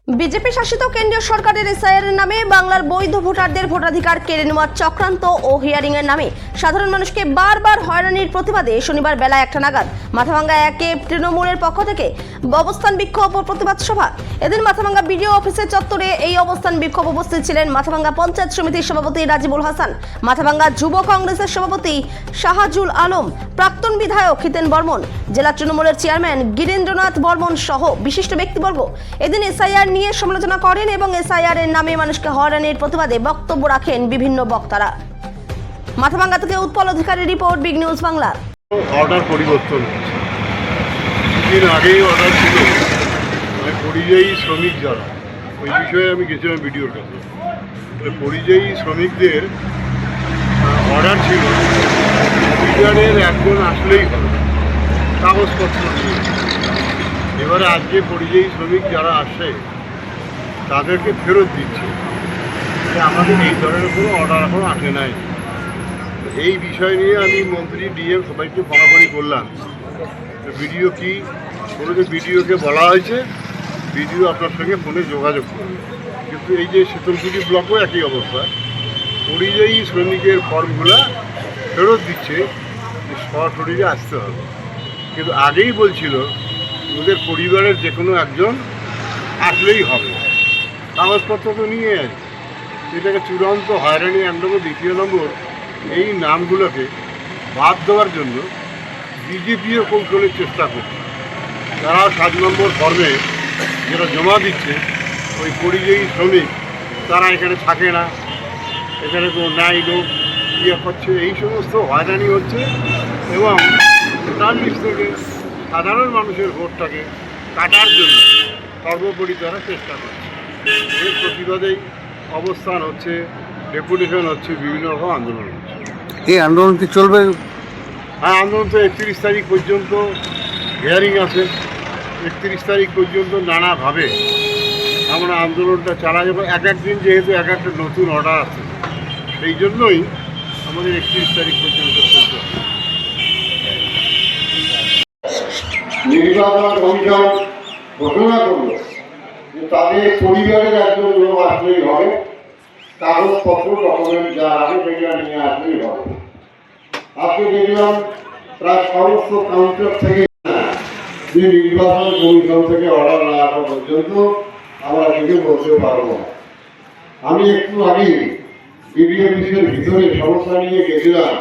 BJP শাসিত কেন্দ্রীয় সরকারের এসআইআর নামে বাংলার বৈধ ভোটারদের ভোটাধিকার কেড়ে নেওয়ার চক্রান্ত ও হিয়ারিং এর নামে সাধারণ মানুষকে বারবার হয়রানির প্রতিবাদে শনিবার বেলা 1টা নাগাদ মাথাভাঙ্গা 1-এ তৃণমূলের পক্ষ থেকে অবস্থান বিক্ষোভ ও প্রতিবাদ সভা। এদিন মাথাভাঙ্গা বিডিও অফিসের চত্বরে এই অবস্থান বিক্ষোভ উপস্থিত ছিলেন মাথাভাঙ্গা পঞ্চায়েত সমিতির সভাপতি রাজিবুল হাসান, মাথাভাঙ্গা যুব কংগ্রেসের সভাপতি শাহাজুল আলম, প্রাক্তন বিধায়ক হিতেন বর্মন, জেলা তৃণমূলের চেয়ারম্যান গিরীন্দ্রনাথ বর্মন সহ বিশিষ্ট ব্যক্তিবর্গ এদিন এসআইআর নিয়ে সমালোচনা করেন এবং এসআইআর এর নামে মানুষকে হয়রানির প্রতিবাদে বক্তব্য রাখেন বিভিন্ন বক্তারা। মাথাভাঙ্গা থেকে উৎপল অধিকারীর report, big news Bangla. Order পরিবর্তন দিন আগেই অর্ডার ছিল পরিযায়ী শ্রমিক যারা, ওই বিষয়ে আমি গেছিলাম ভিডিওর কাছে। পরিযায়ী শ্রমিকদের অর্ডার ছিল পরিবারের একজন আসলেই হবে কাগজপত্র নিয়ে। এবারে আজকে পরিযায়ী শ্রমিক যারা আসে তাদেরকে ফেরত দিচ্ছে, আমাদের এই ধরনের কোনো অর্ডার এখনও আসে নাই। এই বিষয় নিয়ে আমি মন্ত্রী ডিএম সবাইকে ফোনাফোনি করলাম, ভিডিও কি বলে, ভিডিওকে বলা হয়েছে ভিডিও আপনার সঙ্গে ফোনে যোগাযোগ করবে। কিন্তু এই যে শীতলকুচি ব্লকও একই অবস্থা, পরিযায়ী শ্রমিকের ফর্মগুলো ফেরত দিচ্ছে সরাসরি আসতে হবে। কিন্তু আগেই বলছিল ওদের পরিবারের যে কোনো একজন আসলেই হবে, কাগজপত্র তো নিয়ে আছে। এটাকে চূড়ান্ত হয়রানি 1 নম্বর। দ্বিতীয় নম্বর, এই নামগুলোকে বাদ দেওয়ার জন্য বিজেপিও কৌশলের চেষ্টা করছে। তারা 7 নম্বর ফর্মে যেটা জমা দিচ্ছে, ওই পরিযায়ী শ্রমিক তারা এখানে থাকে না, এখানে কোনো ন্যায় লোক ইয়ে করছে, এই সমস্ত হয়রানি হচ্ছে এবং তার নিচ থেকে সাধারণ মানুষের ভোটটাকে কাটার জন্য সর্বোপরি তারা চেষ্টা করছে। এর প্রতিবাদেই অবস্থান হচ্ছে, ডেপুটেশন হচ্ছে, বিভিন্ন রকম আন্দোলন হচ্ছে। এই আন্দোলন কি চলবে? হ্যাঁ, আন্দোলন তো 31 তারিখ পর্যন্ত হিয়ারিং আছে। 31 তারিখ পর্যন্ত নানাভাবে আমরা আন্দোলনটা চালা যাবো। এক দিন যেহেতু এক একটা নতুন অর্ডার আছে, সেই জন্যই আমাদের 31 তারিখ পর্যন্ত চলতে হবে। নির্বাচন কমিশন ঘোষণা করল যে তাদের পরিবারের একজন লোক আসলেই হবে, কাগজপত্র ডকুমেন্ট যা আছে সেগুলো নিয়ে আসলেই হবে। আজকে দেখলাম প্রায় সমস্ত কাউন্টার থেকে নির্বাচন কমিশন থেকে অর্ডার না আসা পর্যন্ত আমরা কিছু বলতে পারবো না। আমি একটু আগে বিডিও অফিসের ভিতরে সমস্যা নিয়ে গেছিলাম,